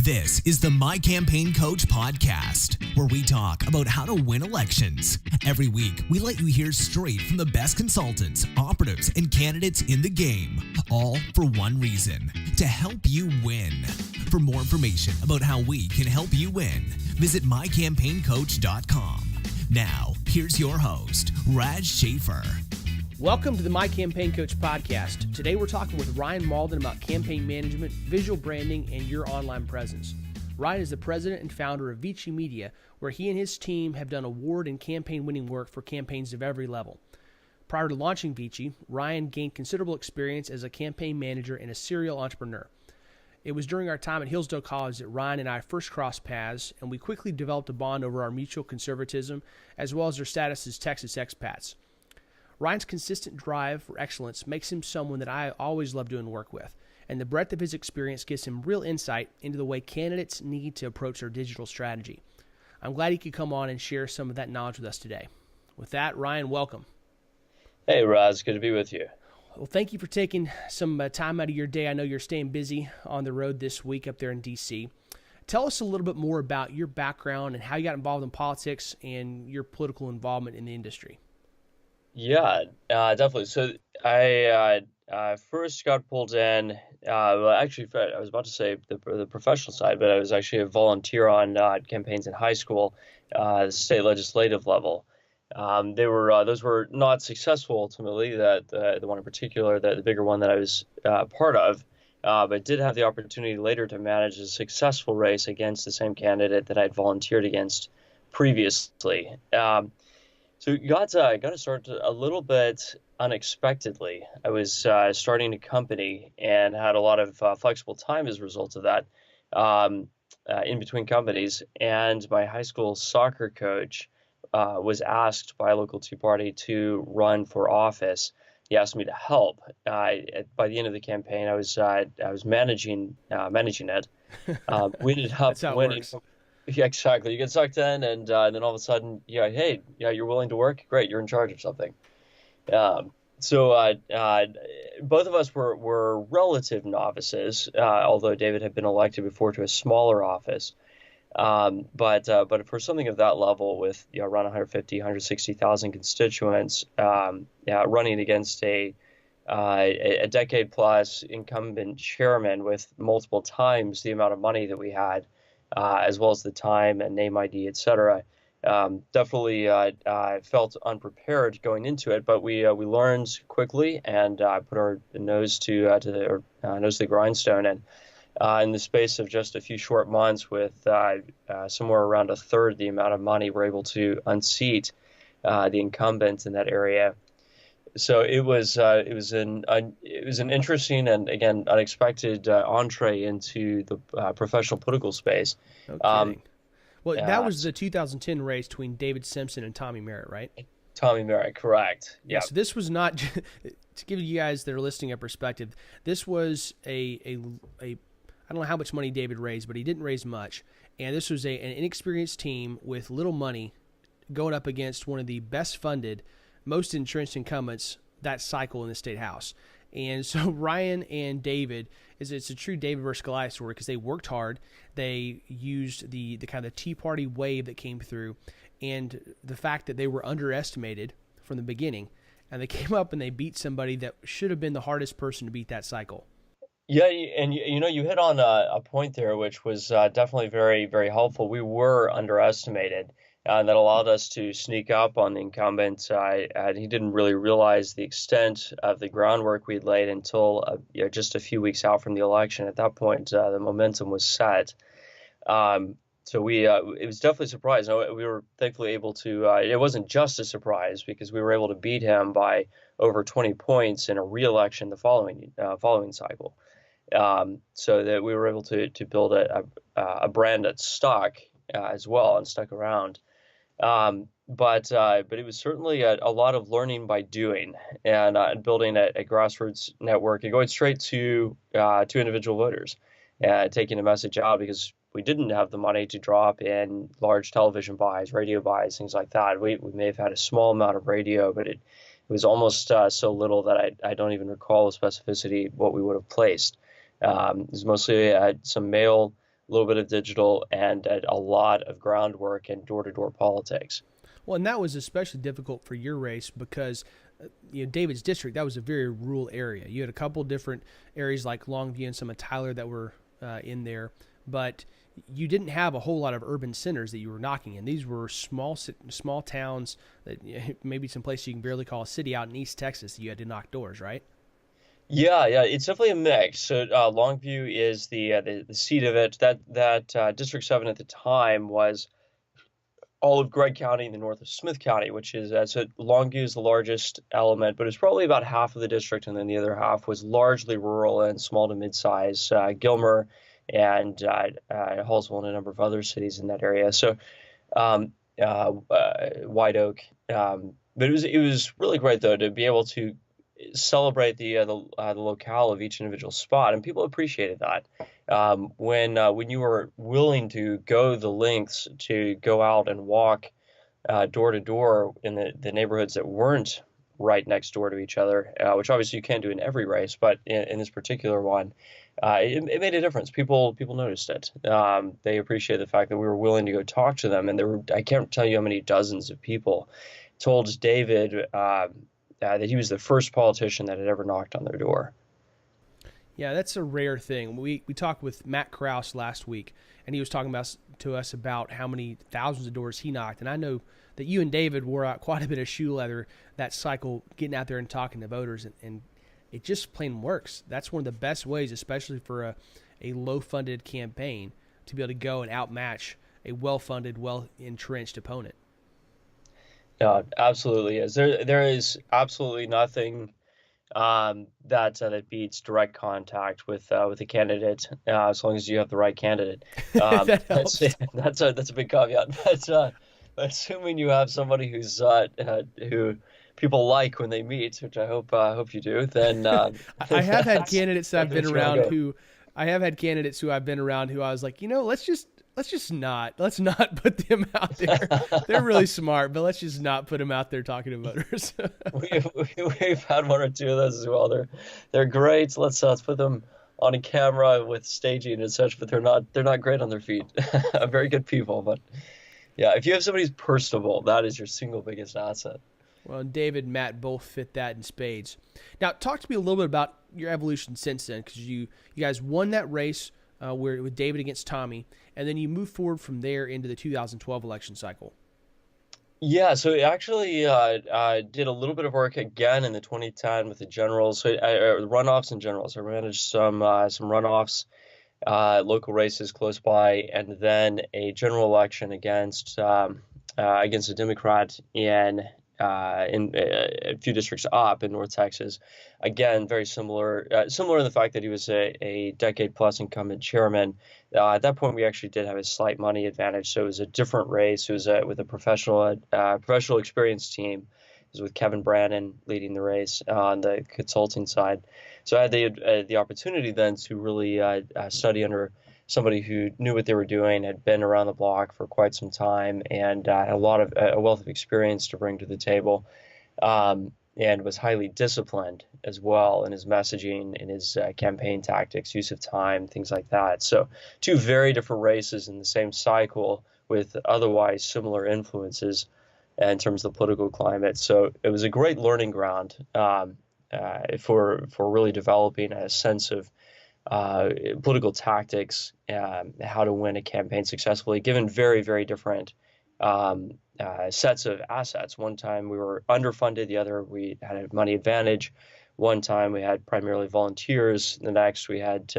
This is the My Campaign Coach podcast, where we talk about how to win elections. Every week, we let you hear straight from the best consultants, operatives, and candidates in the game, all for one reason, to help you win. For more information about how we can help you win, visit mycampaigncoach.com. Now, here's your host, Raj Schaefer. Welcome to the My Campaign Coach podcast. Today we're talking with Ryan Mauldin about campaign management, visual branding, and your online presence. Ryan is the president and founder of Vici Media, where he and his team have done award and campaign winning work for campaigns of every level. Prior to launching Vici, Ryan gained considerable experience as a campaign manager and a serial entrepreneur. It was during our time at Hillsdale College that Ryan and I first crossed paths, and we quickly developed a bond over our mutual conservatism, as well as our status as Texas expats. Ryan's consistent drive for excellence makes him someone that I always love doing work with, and the breadth of his experience gives him real insight into the way candidates need to approach their digital strategy. I'm glad he could come on and share some of that knowledge with us today. With that, Ryan, welcome. Hey, Raz, good to be with you. Well, thank you for taking some time out of your day. I know you're staying busy on the road this week up there in D.C. Tell us a little bit more about your background and how you got involved in politics and your political involvement in the industry. Yeah, definitely. So I first got pulled in, well, actually, I was about to say the professional side, but I was actually a volunteer on campaigns in high school, the state legislative level. Those were not successful ultimately, the one in particular, the bigger one that I was part of, but did have the opportunity later to manage a successful race against the same candidate that I'd volunteered against previously. So got to start a little bit unexpectedly. I was starting a company and had a lot of flexible time as a result of that in between companies. And my high school soccer coach was asked by a local Tea Party to run for office. He asked me to help. By the end of the campaign, I was managing it. We ended up That's how it winning. works. Yeah, exactly. You get sucked in, and then all of a sudden, hey, you're willing to work? Great, you're in charge of something. So both of us were relative novices, although David had been elected before to a smaller office. But for something of that level, with around 150, 160,000 constituents, running against a decade-plus incumbent chairman with multiple times the amount of money that we had, as well as the time and name ID, et cetera. Definitely felt unprepared going into it, but we learned quickly and put our nose to the grindstone. And in the space of just a few short months, with somewhere around a third the amount of money, we're able to unseat the incumbents in that area. So it was an interesting and, again, unexpected entree into the professional political space. Okay. That was the 2010 race between David Simpson and Tommy Merritt, right? Tommy Merritt, correct. Yeah. So this was not, to give you guys that are listening a perspective, this was a I don't know how much money David raised, but he didn't raise much. And this was an inexperienced team with little money going up against one of the best funded, most entrenched incumbents that cycle in the state house. And so Ryan and David, it's a true David versus Goliath story, because they worked hard. They used the kind of Tea Party wave that came through, and the fact that they were underestimated from the beginning, and they came up and they beat somebody that should have been the hardest person to beat that cycle. Yeah, and you hit on a point there, which was definitely very, very helpful. We were underestimated. That allowed us to sneak up on the incumbent. And he didn't really realize the extent of the groundwork we'd laid until just a few weeks out from the election. At that point, the momentum was set. So it was definitely a surprise. We were thankfully able to. It wasn't just a surprise, because we were able to beat him by over 20 points in a re-election the following cycle. So that we were able to build a brand that stuck as well and stuck around. But it was certainly a lot of learning by doing, and building a grassroots network and going straight to individual voters, taking a message out, because we didn't have the money to drop in large television buys, radio buys, things like that. We may have had a small amount of radio, but it was almost so little that I don't even recall with specificity what we would have placed. It was mostly some mail a little bit of digital, and a lot of groundwork and door-to-door politics. Well, and that was especially difficult for your race because David's district, that was a very rural area. You had a couple different areas like Longview and some of Tyler that were in there, but you didn't have a whole lot of urban centers that you were knocking in. These were small towns that maybe some place you can barely call a city out in East Texas that you had to knock doors, right? Yeah, it's definitely a mix. So Longview is the seat of it. That District 7 at the time was all of Gregg County in the north of Smith County, which is so Longview is the largest element, but it's probably about half of the district, and then the other half was largely rural and small to mid-size. Gilmer and Hallsville and a number of other cities in that area. So White Oak. But it was really great though to be able to celebrate the locale of each individual spot, and people appreciated that. When you were willing to go the lengths to go out and walk door to door in the neighborhoods that weren't right next door to each other, which obviously you can't do in every race, but in this particular one, it made a difference. People noticed it. They appreciated the fact that we were willing to go talk to them, and I can't tell you how many dozens of people told David that he was the first politician that had ever knocked on their door. Yeah, that's a rare thing. We talked with Matt Krause last week, and he was talking to us about how many thousands of doors he knocked. And I know that you and David wore out quite a bit of shoe leather that cycle, getting out there and talking to voters, and it just plain works. That's one of the best ways, especially for a low-funded campaign, to be able to go and outmatch a well-funded, well-entrenched opponent. No, absolutely is. There is absolutely nothing that beats direct contact with a candidate, as long as you have the right candidate. That helps. That's a big caveat. But assuming you have somebody who people like when they meet, which I hope you do, then I have had candidates that I've been around who I've been around who I was like, let's not put them out there. They're really smart, but let's just not put them out there talking to voters. We've had one or two of those as well. They're great. Let's put them on a camera with staging and such, but they're not great on their feet. Very good people, but yeah, if you have somebody who's personable, that is your single biggest asset. Well, David and Matt both fit that in spades. Now, talk to me a little bit about your evolution since then, because you guys won that race with David against Tommy, and then you moved forward from there into the 2012 election cycle. Yeah, so I actually did a little bit of work again in the 2010 with the generals, so runoffs and generals. I managed some runoffs, local races close by, and then a general election against a Democrat in a few districts up in North Texas. Again, very similar in the fact that he was a decade-plus incumbent chairman. At that point, we actually did have a slight money advantage, so it was a different race. It was with a professional experience team. It was with Kevin Brannon leading the race on the consulting side. So I had the opportunity then to really study under somebody who knew what they were doing, had been around the block for quite some time, and had a wealth of experience to bring to the table, and was highly disciplined as well in his messaging, in his campaign tactics, use of time, things like that. So two very different races in the same cycle with otherwise similar influences in terms of the political climate. So it was a great learning ground for really developing a sense of political tactics, how to win a campaign successfully, given very, very different sets of assets. One time we were underfunded, the other we had a money advantage. One time we had primarily volunteers. The next we had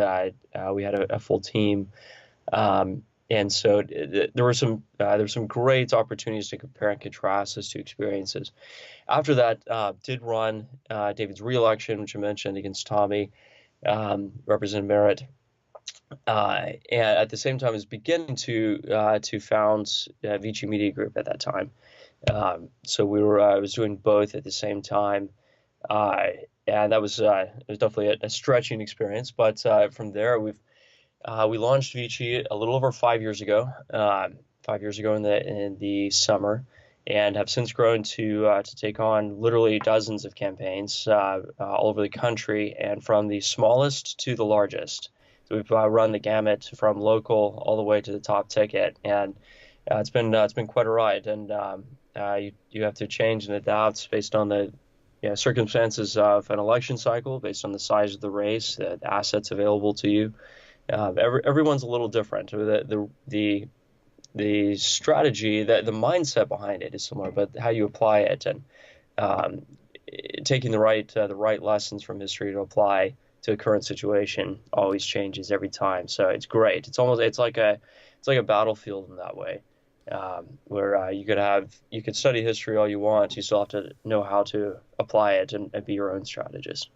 a full team, and so there were some great opportunities to compare and contrast those two experiences. After that, did run David's reelection, which I mentioned, against Tommy. Representative Merritt, and at the same time was beginning to found Vici Media Group at that time. So I was doing both at the same time, and that was it was definitely a stretching experience. But from there, we launched Vici a little over 5 years ago. 5 years ago in the summer. And have since grown to take on literally dozens of campaigns all over the country, and from the smallest to the largest. So we've run the gamut from local all the way to the top ticket, and it's been quite a ride. And you have to change and adapt based on the circumstances of an election cycle, based on the size of the race, the assets available to you. Everyone's a little different. The strategy, the mindset behind it is similar, but how you apply it and um, taking the right lessons from history to apply to a current situation always changes every time. So it's great. It's like a battlefield in that way, where you could study history all you want. You still have to know how to apply it and be your own strategist.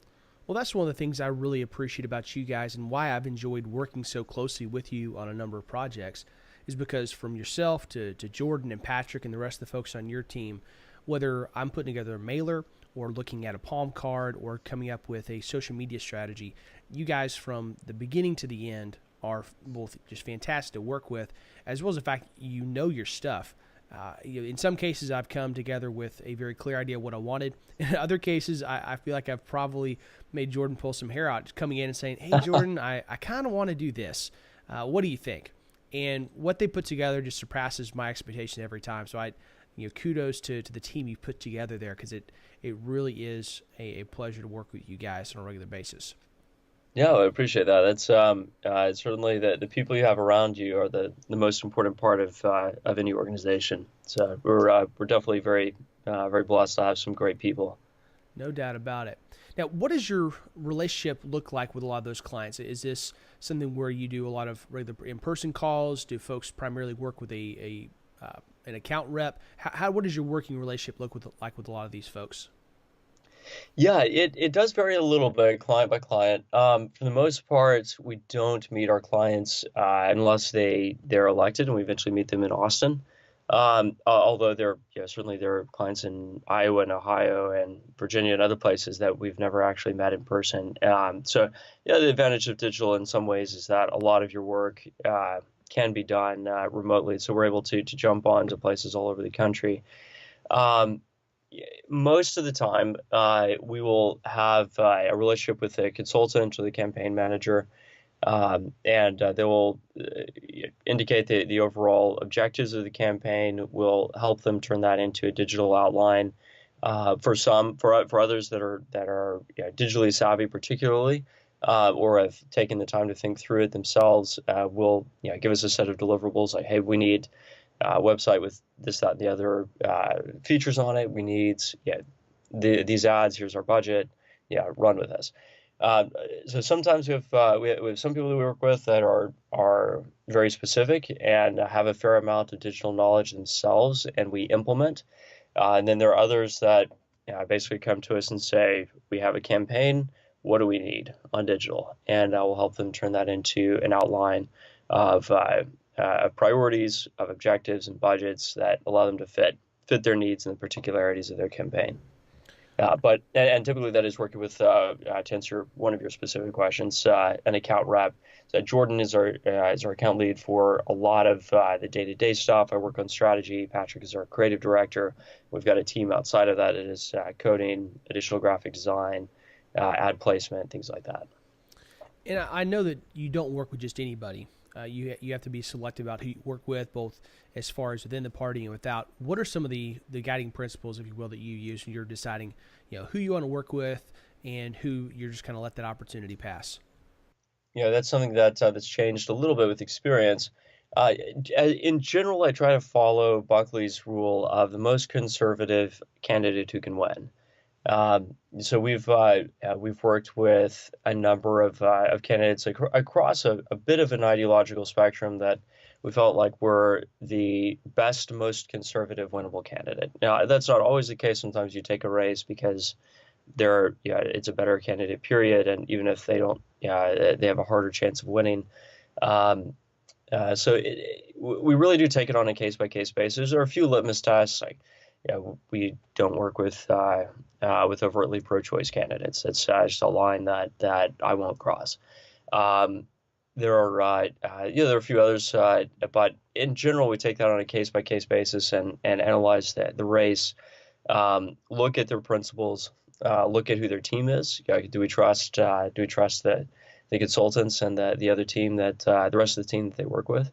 Well, that's one of the things I really appreciate about you guys, and why I've enjoyed working so closely with you on a number of projects, is because from yourself to Jordan and Patrick and the rest of the folks on your team, whether I'm putting together a mailer or looking at a palm card or coming up with a social media strategy, you guys from the beginning to the end are both just fantastic to work with, as well as the fact you know your stuff. In some cases, I've come together with a very clear idea of what I wanted. In other cases, I feel like I've probably made Jordan pull some hair out, just coming in and saying, hey, Jordan, I kind of want to do this. What do you think? And what they put together just surpasses my expectations every time. So kudos to the team you put together there, because it really is a pleasure to work with you guys on a regular basis. Yeah, I appreciate that. It's certainly the people you have around you are the most important part of any organization. So we're definitely very blessed to have some great people. No doubt about it. Now, what does your relationship look like with a lot of those clients? Is this something where you do a lot of regular in-person calls? Do folks primarily work with an account rep? What does your working relationship look like with a lot of these folks? Yeah, it does vary a little bit client by client. For the most part, we don't meet our clients unless they're elected, and we eventually meet them in Austin. Although certainly there are clients in Iowa and Ohio and Virginia and other places that we've never actually met in person. So the advantage of digital in some ways is that a lot of your work can be done remotely. So we're able to jump on to places all over the country. Most of the time, we will have a relationship with a consultant or the campaign manager, and they will indicate the overall objectives of the campaign. We'll help them turn that into a digital outline. For others that are digitally savvy, particularly, or have taken the time to think through it themselves, will give us a set of deliverables like, hey, we need a website with this, that, and the other features on it. We need these ads. Here's our budget. Run with us. So sometimes we have some people that we work with that are very specific and have a fair amount of digital knowledge themselves, and we implement. And then there are others that basically come to us and say, we have a campaign. What do we need on digital? And we'll help them turn that into an outline of priorities, of objectives and budgets that allow them to fit their needs and the particularities of their campaign. But typically that is working with, to answer one of your specific questions, an account rep. So Jordan is our account lead for a lot of the day-to-day stuff. I work on strategy. Patrick is our creative director. We've got a team outside of that. It is coding, additional graphic design, ad placement, things like that. And I know that you don't work with just anybody. You have to be selective about who you work with, both as far as within the party and without. What are some of the guiding principles, if you will, that you use when you're deciding, who you want to work with and who you're just kind of let that opportunity pass? That's something that's changed a little bit with experience. In general, I try to follow Buckley's rule of the most conservative candidate who can win. So we've worked with a number of candidates across a bit of an ideological spectrum that we felt like were the best, most conservative winnable candidate. Now, that's not always the case. Sometimes you take a race because it's a better candidate, period. And even if they don't, they have a harder chance of winning. So we really do take it on a case-by-case basis. There are a few litmus tests, like we don't work with overtly pro-choice candidates. It's just a line that I won't cross. There are a few others, but in general, we take that on a case-by-case basis and analyze the race. Look at their principles. Look at who their team is. Do we trust the the consultants and the other team that the rest of the team that they work with.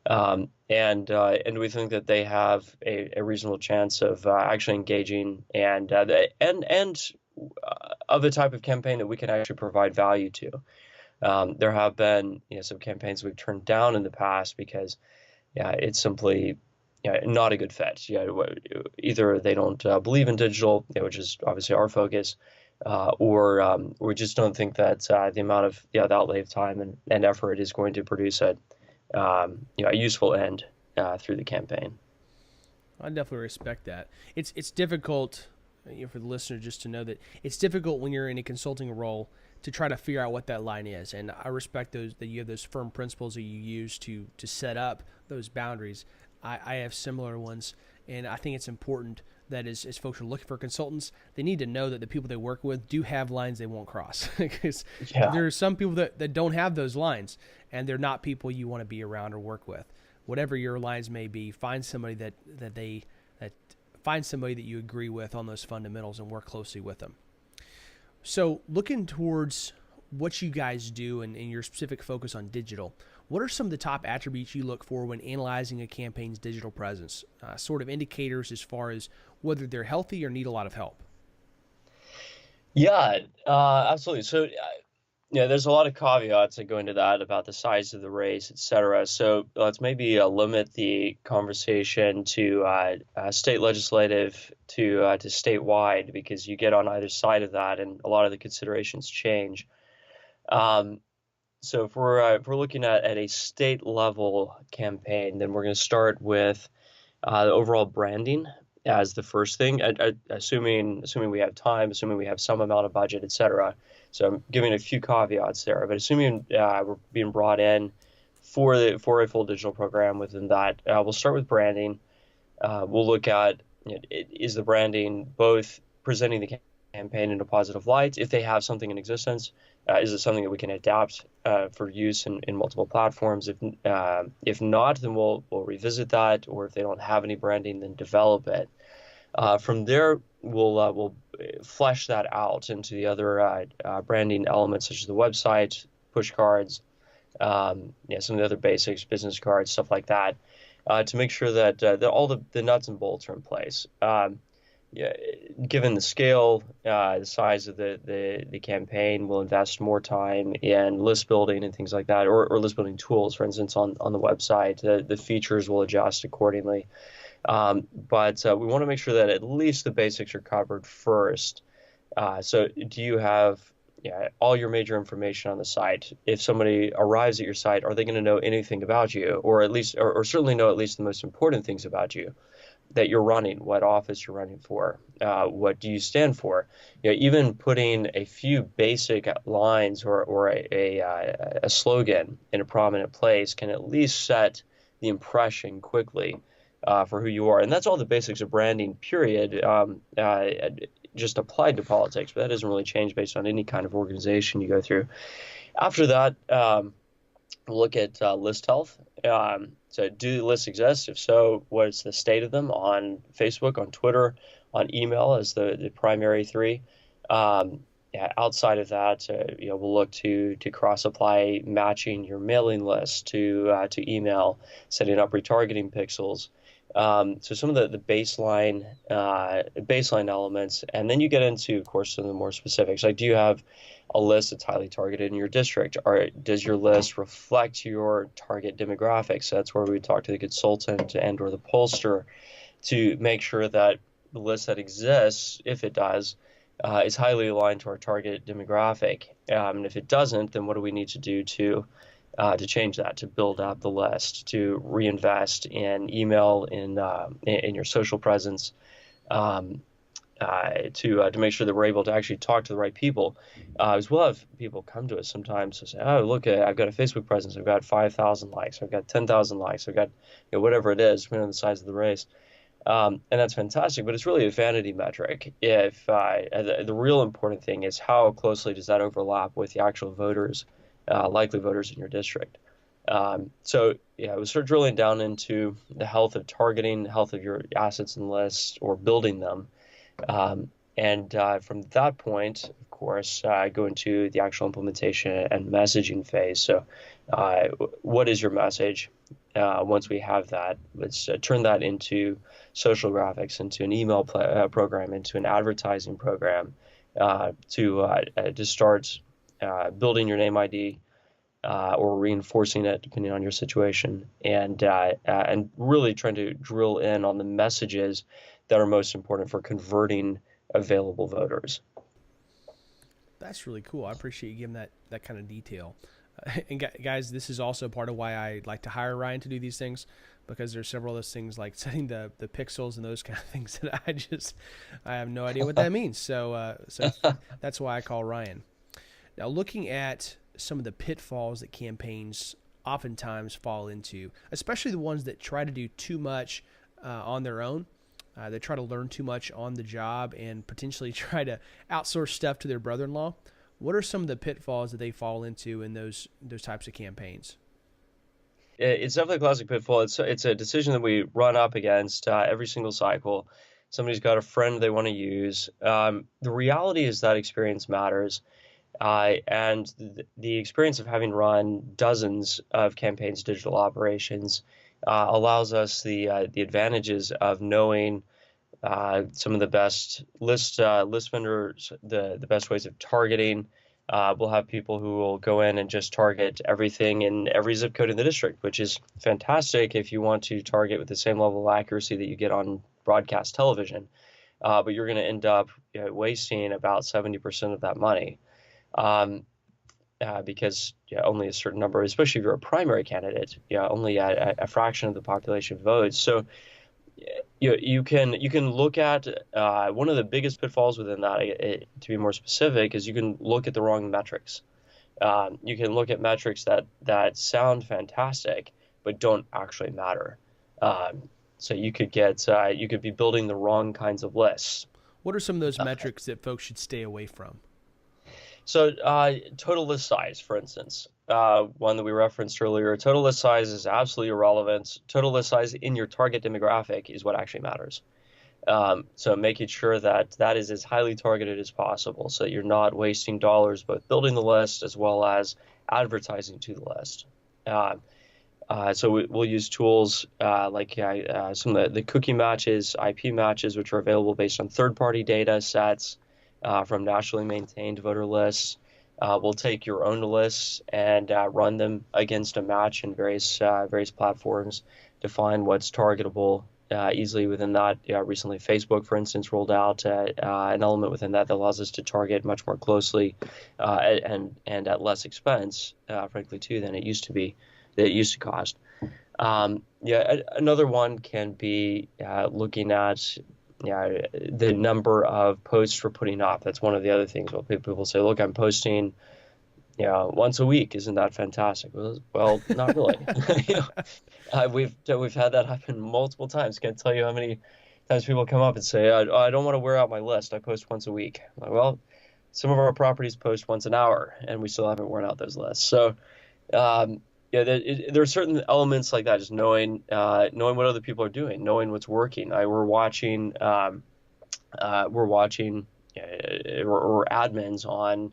And we think that they have a reasonable chance of actually engaging and of the type of campaign that we can actually provide value to. There have been some campaigns we've turned down in the past because it's simply not a good fit. Either they don't believe in digital, which is obviously our focus, or we just don't think that the amount of the outlay of time and effort is going to produce a useful end through the campaign. I definitely respect that. It's difficult for the listener just to know that it's difficult when you're in a consulting role to try to figure out what that line is. And I respect that you have those firm principles that you use to set up those boundaries. I have similar ones, and I think it's important that as folks are looking for consultants, they need to know that the people they work with do have lines they won't cross. Because there are some people that don't have those lines, and they're not people you want to be around or work with. Whatever your lines may be, find somebody that you agree with on those fundamentals and work closely with them. So looking towards what you guys do and your specific focus on digital, what are some of the top attributes you look for when analyzing a campaign's digital presence? Sort of indicators as far as whether they're healthy or need a lot of help. Yeah, absolutely. So, there's a lot of caveats that go into that about the size of the race, et cetera. So let's maybe limit the conversation to state legislative to statewide, because you get on either side of that and a lot of the considerations change. So if we're looking at a state level campaign, then we're going to start with the overall branding as the first thing, assuming we have time, assuming we have some amount of budget, et cetera. So I'm giving a few caveats there, but assuming we're being brought in for a full digital program within that, we'll start with branding. We'll look at, is the branding both presenting the campaign in a positive light? If they have something in existence, is it something that we can adapt for use in multiple platforms? If not, then we'll revisit that, or if they don't have any branding, then develop it. From there, we'll flesh that out into the other branding elements, such as the website, push cards, some of the other basics, business cards, stuff like that, to make sure that all the nuts and bolts are in place. Given the scale, the size of the campaign, we'll invest more time in list building and things like that, or list building tools, for instance, on the website. The features will adjust accordingly. But we want to make sure that at least the basics are covered first. So do you have all your major information on the site? If somebody arrives at your site, are they going to know anything about you, or at least, or certainly know at least the most important things about you? That you're running, what office you're running for, what do you stand for? Even putting a few basic lines or a slogan in a prominent place can at least set the impression quickly for who you are. And that's all the basics of branding, period, just applied to politics, but that doesn't really change based on any kind of organization you go through. After that, we'll look at list health. So do the lists exist? If so, what is the state of them on Facebook, on Twitter, on email as the primary three? Outside of that, we'll look to cross-apply matching your mailing list to email, setting up retargeting pixels. So some of the baseline elements, and then you get into, of course, some of the more specifics. Like, do you have a list that's highly targeted in your district? Or does your list reflect your target demographics? So that's where we talk to the consultant and or the pollster to make sure that the list that exists, if it does, is highly aligned to our target demographic. And if it doesn't, then what do we need to do to change that, to build up the list, to reinvest in email, in your social presence, to make sure that we're able to actually talk to the right people. As we'll have people come to us sometimes and say, oh, look, I've got a Facebook presence, I've got 5,000 likes, I've got 10,000 likes, I've got whatever it is, depending on the size of the race. And that's fantastic, but it's really a vanity metric. If the real important thing is how closely does that overlap with the actual voters, likely voters in your district. So we start drilling down into the health of targeting, the health of your assets and lists, or building them. And from that point, of course, go into the actual implementation and messaging phase. So what is your message? Once we have that, let's turn that into social graphics, into an email program, into an advertising program, to start building your name ID, or reinforcing it depending on your situation, and really trying to drill in on the messages that are most important for converting available voters. That's really cool. I appreciate you giving that kind of detail. And guys, this is also part of why I like to hire Ryan to do these things, because there's several of those things like setting the pixels and those kind of things that I have no idea what that means. So that's why I call Ryan. Now, looking at some of the pitfalls that campaigns oftentimes fall into, especially the ones that try to do too much on their own. They try to learn too much on the job and potentially try to outsource stuff to their brother-in-law. What are some of the pitfalls that they fall into in those types of campaigns? It's definitely a classic pitfall. It's a decision that we run up against every single cycle. Somebody's got a friend they want to use. The reality is that experience matters. And the experience of having run dozens of campaigns, digital operations, allows us the advantages of knowing some of the best list vendors, the best ways of targeting. We'll have people who will go in and just target everything in every zip code in the district, which is fantastic if you want to target with the same level of accuracy that you get on broadcast television. But you're going to end up wasting about 70% of that money. Because only a certain number, especially if you're a primary candidate, only a fraction of the population votes. So you can look at one of the biggest pitfalls within that, to be more specific, is you can look at the wrong metrics. You can look at metrics that sound fantastic but don't actually matter. So you could be building the wrong kinds of lists. What are some of those metrics that folks should stay away from? So total list size, for instance, one that we referenced earlier, total list size is absolutely irrelevant. Total list size in your target demographic is what actually matters. So making sure that is as highly targeted as possible, so you're not wasting dollars both building the list as well as advertising to the list. So we'll use tools like some of the cookie matches, IP matches, which are available based on third-party data sets. From nationally maintained voter lists. We'll take your own lists and run them against a match in various platforms to find what's targetable easily within that. Recently, Facebook, for instance, rolled out an element within that allows us to target much more closely and at less expense, frankly, too, than it used to cost. Another one can be looking at the number of posts we're putting up. That's one of the other things. Well, people say, look, I'm posting once a week. Isn't that fantastic? Well, not really. We've had that happen multiple times. Can't tell you how many times people come up and say, I don't want to wear out my list. I post once a week. I'm like, well, some of our properties post once an hour, and we still haven't worn out those lists. So there are certain elements like that, just knowing what other people are doing, knowing what's working. We're watching admins on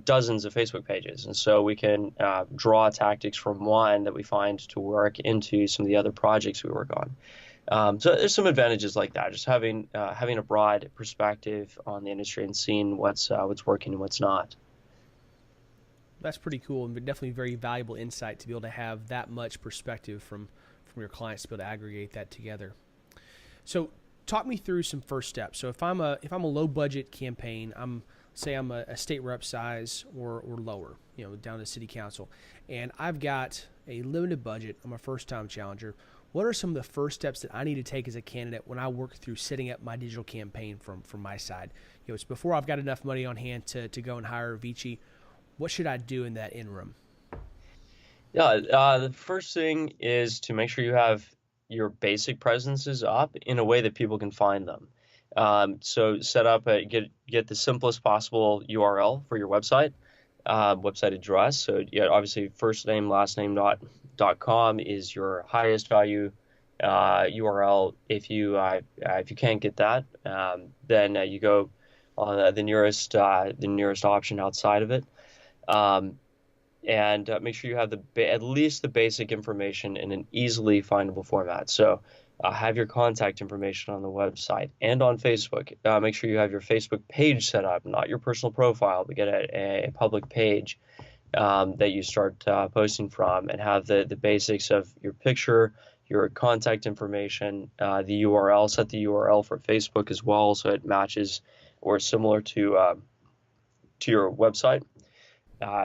dozens of Facebook pages, and so we can draw tactics from one that we find to work into some of the other projects we work on. So there's some advantages like that, just having a broad perspective on the industry and seeing what's working and what's not. That's pretty cool, and definitely very valuable insight to be able to have that much perspective from your clients to be able to aggregate that together. So talk me through some first steps. So if I'm a low budget campaign, I'm a state rep size or lower, down to city council, and I've got a limited budget. I'm a first time challenger. What are some of the first steps that I need to take as a candidate when I work through setting up my digital campaign from my side? It's before I've got enough money on hand to go and hire a Vici. What should I do in that interim? The first thing is to make sure you have your basic presences up in a way that people can find them. So set up get the simplest possible URL for your website address. So obviously first name, last name .com is your highest value URL. If you can't get that, then you go on the nearest option outside of it. Um, and make sure you have at least the basic information in an easily findable format. So have your contact information on the website and on Facebook. Make sure you have your Facebook page set up, not your personal profile, but get a public page that you start posting from, and have the basics of your picture, your contact information, the URL. Set the URL for Facebook as well so it matches or similar to your website.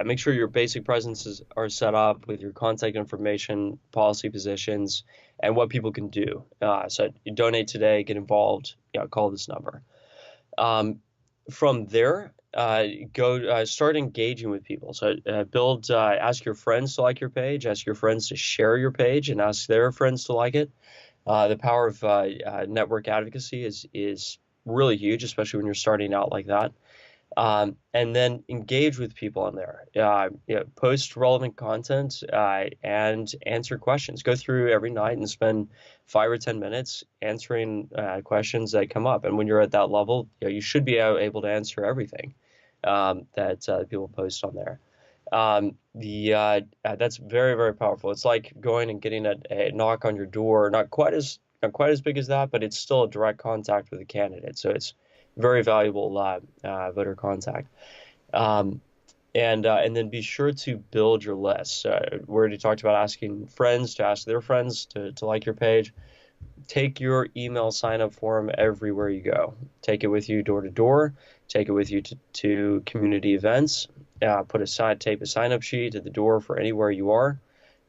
Make sure your basic presences are set up with your contact information, policy positions, and what people can do. So you donate today, get involved, call this number. From there, go start engaging with people. So ask your friends to like your page, ask your friends to share your page, and ask their friends to like it. The power of network advocacy is really huge, especially when you're starting out like that. And then engage with people on there. Post relevant content and answer questions. Go through every night and spend 5 or 10 minutes answering questions that come up. And when you're at that level, you should be able to answer everything that people post on there. That's very, very powerful. It's like going and getting a knock on your door. Not quite as big as that, but it's still a direct contact with a candidate. So it's very valuable voter contact. And then be sure to build your list. We already talked about asking friends to ask their friends to like your page. Take your email sign-up form everywhere you go. Take it with you door to door. Take it with you to community events. Tape a sign-up sheet at the door for anywhere you are,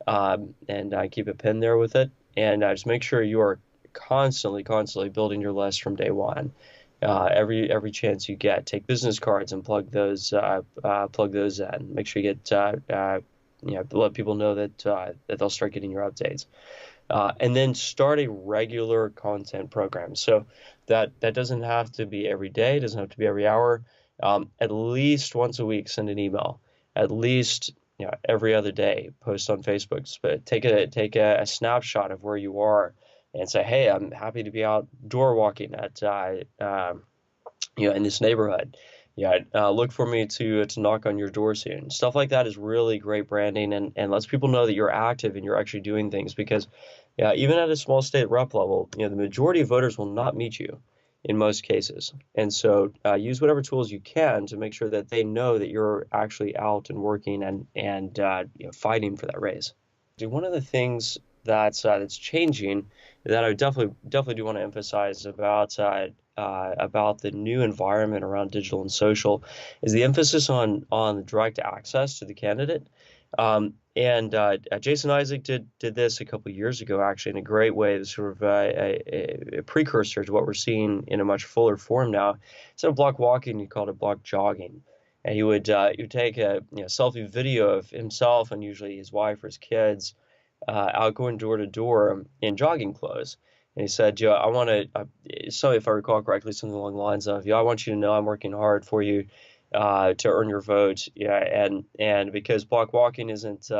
and keep a pin there with it. And just make sure you are constantly building your list from day one. Every chance you get, take business cards and plug those in. Make sure you get let people know that they'll start getting your updates, and then start a regular content program. So that doesn't have to be every day, doesn't have to be every hour. At least once a week, send an email. At least every other day, post on Facebook. But take a snapshot of where you are and say, hey, I'm happy to be outdoor walking at in this neighborhood. Look for me to knock on your door soon. Stuff like that is really great branding and lets people know that you're active and you're actually doing things, because even at a small state rep level, the majority of voters will not meet you in most cases. And so use whatever tools you can to make sure that they know that you're actually out and working and fighting for that race. One of the things that's changing that I definitely do want to emphasize about the new environment around digital and social is the emphasis on direct access to the candidate. Jason Isaac did this a couple of years ago, actually, in a great way. This sort of a precursor to what we're seeing in a much fuller form now. Instead of block walking, he called it block jogging. And he would take a selfie video of himself and usually his wife or his kids out going door to door in jogging clothes. And he said, I want to, so if I recall correctly, something along the lines of, I want you to know I'm working hard for you to earn your vote. And because block walking isn't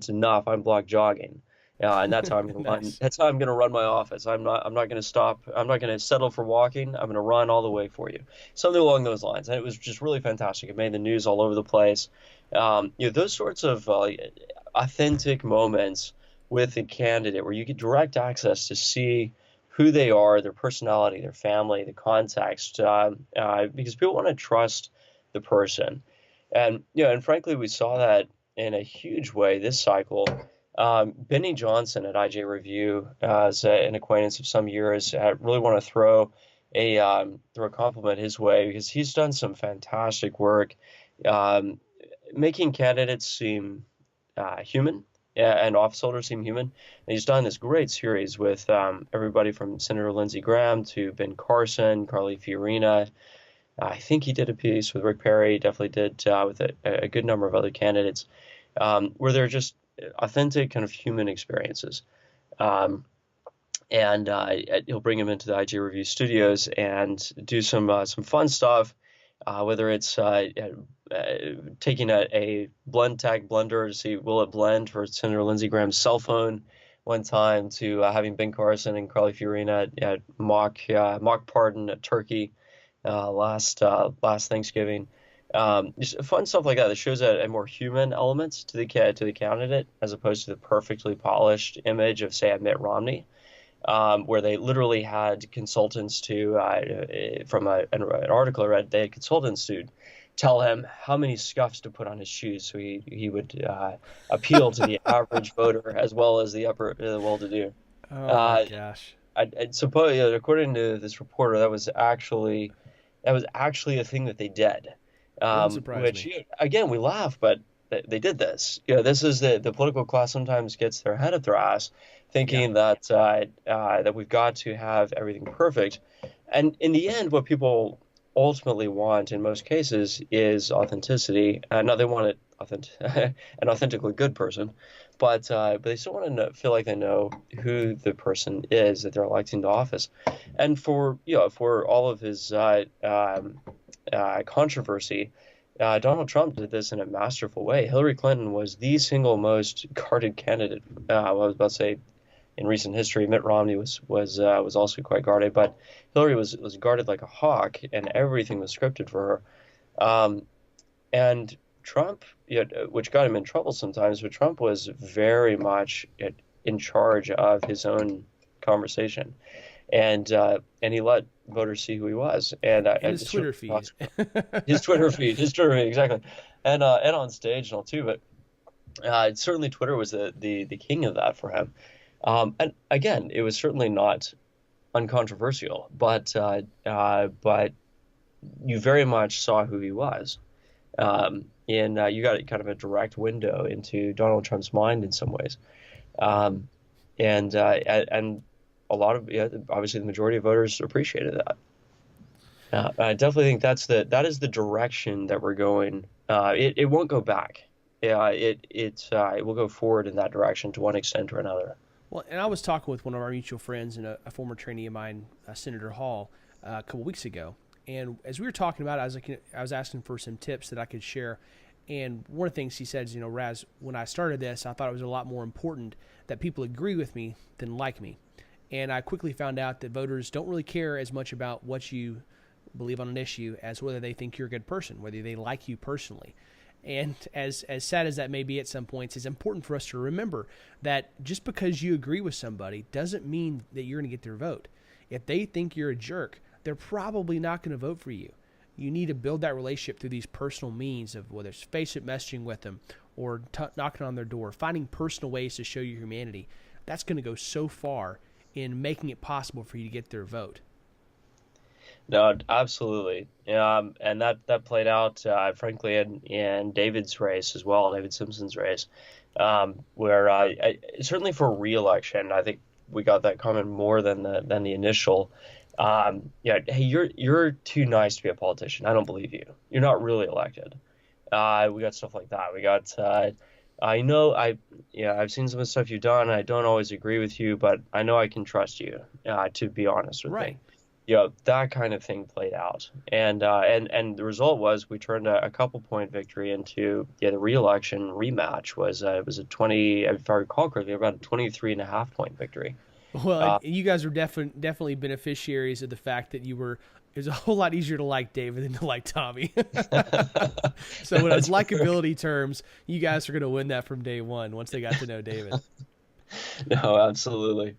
enough, I'm block jogging. And that's how I'm going to run. That's how I'm going to run my office. I'm not going to stop. I'm not going to settle for walking. I'm going to run all the way for you. Something along those lines. And it was just really fantastic. It made the news all over the place. Those sorts of authentic moments with the candidate where you get direct access to see who they are, their personality, their family, the context, because people want to trust the person. And frankly, we saw that in a huge way this cycle. Benny Johnson at IJ Review, as an acquaintance of some years, I really want to throw a compliment his way, because he's done some fantastic work making candidates seem human and office holders seem human. And he's done this great series with everybody from Senator Lindsey Graham to Ben Carson, Carly Fiorina. I think he did a piece with Rick Perry, definitely did with a good number of other candidates, where they're just authentic kind of human experiences. And he'll bring them into the IJ Review studios and do some fun stuff, whether it's taking a blend tag blender to see will it blend for Senator Lindsey Graham's cell phone one time, to having Ben Carson and Carly Fiorina mock pardon a turkey last Thanksgiving. Just fun stuff like that that shows a more human element to the candidate as opposed to the perfectly polished image of, say, a Mitt Romney, where they literally had consultants from an article I read, they had consultants to tell him how many scuffs to put on his shoes so he would appeal to the average voter as well as the well-to-do. Oh my gosh. I suppose, according to this reporter, that was actually a thing that they did. Wouldn't surprise Which me. again, we laugh, but they did this. This is the political class sometimes gets their head up their ass, thinking that that we've got to have everything perfect, and in the end, what people ultimately want in most cases is authenticity. Now they want an authentically good person, but they still want to feel like they know who the person is that they're electing to office, and for all of his controversy. Donald Trump did this in a masterful way. Hillary Clinton was the single most guarded candidate. I was about to say in recent history. Mitt Romney was also quite guarded, but Hillary was guarded like a hawk, and everything was scripted for her. And Trump, which got him in trouble sometimes, but Trump was very much in charge of his own conversation, and he let voters see who he was, and his Twitter feed, his Twitter feed, exactly, and on stage and all too. But certainly Twitter was the king of that for him. And again, it was certainly not uncontroversial, but you very much saw who he was. And you got kind of a direct window into Donald Trump's mind in some ways. And a lot of, obviously the majority of voters appreciated that. I definitely think that is the direction that we're going. It won't go back. It will go forward in that direction to one extent or another. Well, and I was talking with one of our mutual friends and a former trainee of mine, Senator Hall, a couple weeks ago. And as we were talking about it, I was asking for some tips that I could share. And one of the things he said is, Raz, when I started this, I thought it was a lot more important that people agree with me than like me. And I quickly found out that voters don't really care as much about what you believe on an issue as whether they think you're a good person, whether they like you personally. And as sad as that may be at some points, it's important for us to remember that just because you agree with somebody doesn't mean that you're going to get their vote. If they think you're a jerk, they're probably not going to vote for you. You need to build that relationship through these personal means of whether it's Facebook messaging with them or knocking on their door, finding personal ways to show your humanity. That's going to go so far in making it possible for you to get their vote. No, absolutely. And that played out, frankly, in David's race as well, David Simpson's race, where certainly for re-election, I think we got that comment more than the initial. Hey, you're too nice to be a politician. I don't believe you. You're not really elected. We got stuff like that. We got. I've seen some of the stuff you've done. I don't always agree with you, but I know I can trust you. To be honest with me. That kind of thing played out, and the result was we turned a couple point victory into the re-election rematch was it was a 20, if I recall correctly, about a 23.5 point victory. Well, you guys were definitely beneficiaries of the fact that it was a whole lot easier to like David than to like Tommy. So when it's likability terms, you guys are going to win that from day one once they got to know David. No, absolutely.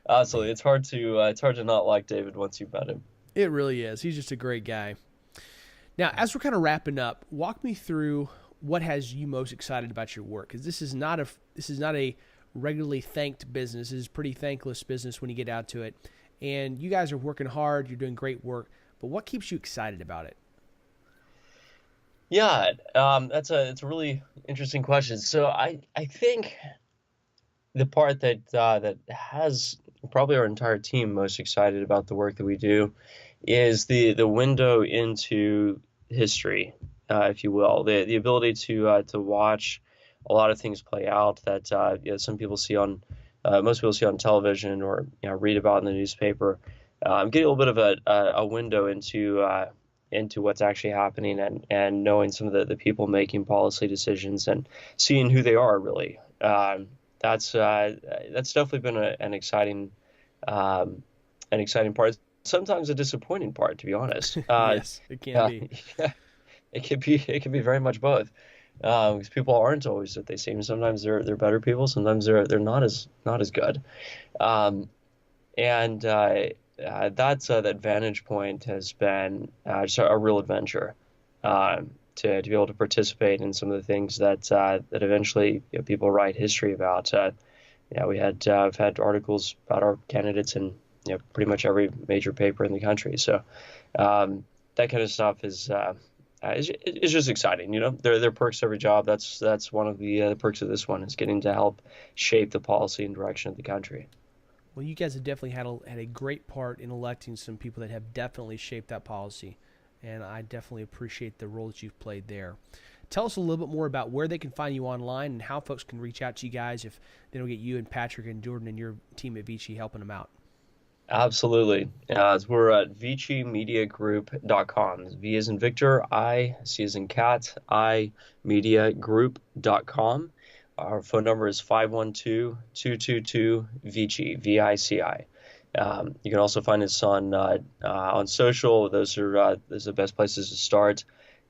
Absolutely. It's hard to not like David once you've met him. It really is. He's just a great guy. Now, as we're kind of wrapping up, walk me through what has you most excited about your work, because this is not a regularly thanked business. This is a pretty thankless business when you get out to it. And you guys are working hard. You're doing great work. But what keeps you excited about it? Yeah, it's a really interesting question. So I think the part that has probably our entire team most excited about the work that we do is the window into history, if you will, the ability to watch a lot of things play out that some people see on most people see on television or read about in the newspaper. Getting a little bit of a window into what's actually happening and knowing some of the people making policy decisions and seeing who they are really. That's definitely been an exciting part. sometimes a disappointing part, to be honest. Yes, it can be. It can be very much both. Because people aren't always what they seem. Sometimes they're better people. Sometimes they're not as good. That vantage point has been just a real adventure to be able to participate in some of the things that eventually people write history about. I've had articles about our candidates in pretty much every major paper in the country. So that kind of stuff is it's just exciting. There are perks to every job. That's one of the perks of this one, is getting to help shape the policy and direction of the country. Well, you guys have definitely had a great part in electing some people that have definitely shaped that policy, and I definitely appreciate the role that you've played there. Tell us a little bit more about where they can find you online and how folks can reach out to you guys if they don't get you and Patrick and Jordan and your team at Vici helping them out. Absolutely. We're at ViciMediaGroup.com. V as in Victor, I, C as in Cat, I, MediaGroup.com. Our phone number is 512-222-VICI, V-I-C-I. You can also find us on social. Those are the best places to start.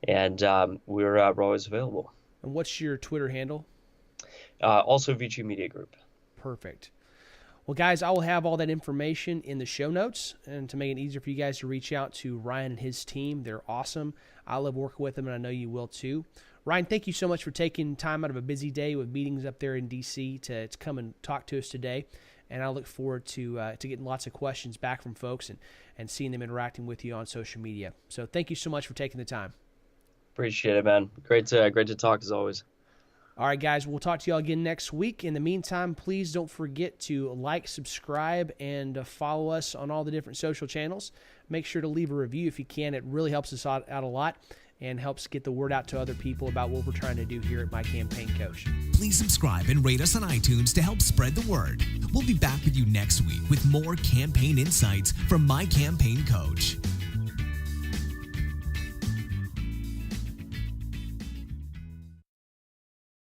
And we're always available. And what's your Twitter handle? Also Vici Media Group. Perfect. Well, guys, I will have all that information in the show notes, and to make it easier for you guys to reach out to Ryan and his team. They're awesome. I love working with them, and I know you will too. Ryan, thank you so much for taking time out of a busy day with meetings up there in D.C. to come and talk to us today. And I look forward to getting lots of questions back from folks and seeing them interacting with you on social media. So thank you so much for taking the time. Appreciate it, man. Great to talk as always. All right, guys, we'll talk to you all again next week. In the meantime, please don't forget to like, subscribe, and follow us on all the different social channels. Make sure to leave a review if you can. It really helps us out a lot and helps get the word out to other people about what we're trying to do here at My Campaign Coach. Please subscribe and rate us on iTunes to help spread the word. We'll be back with you next week with more campaign insights from My Campaign Coach.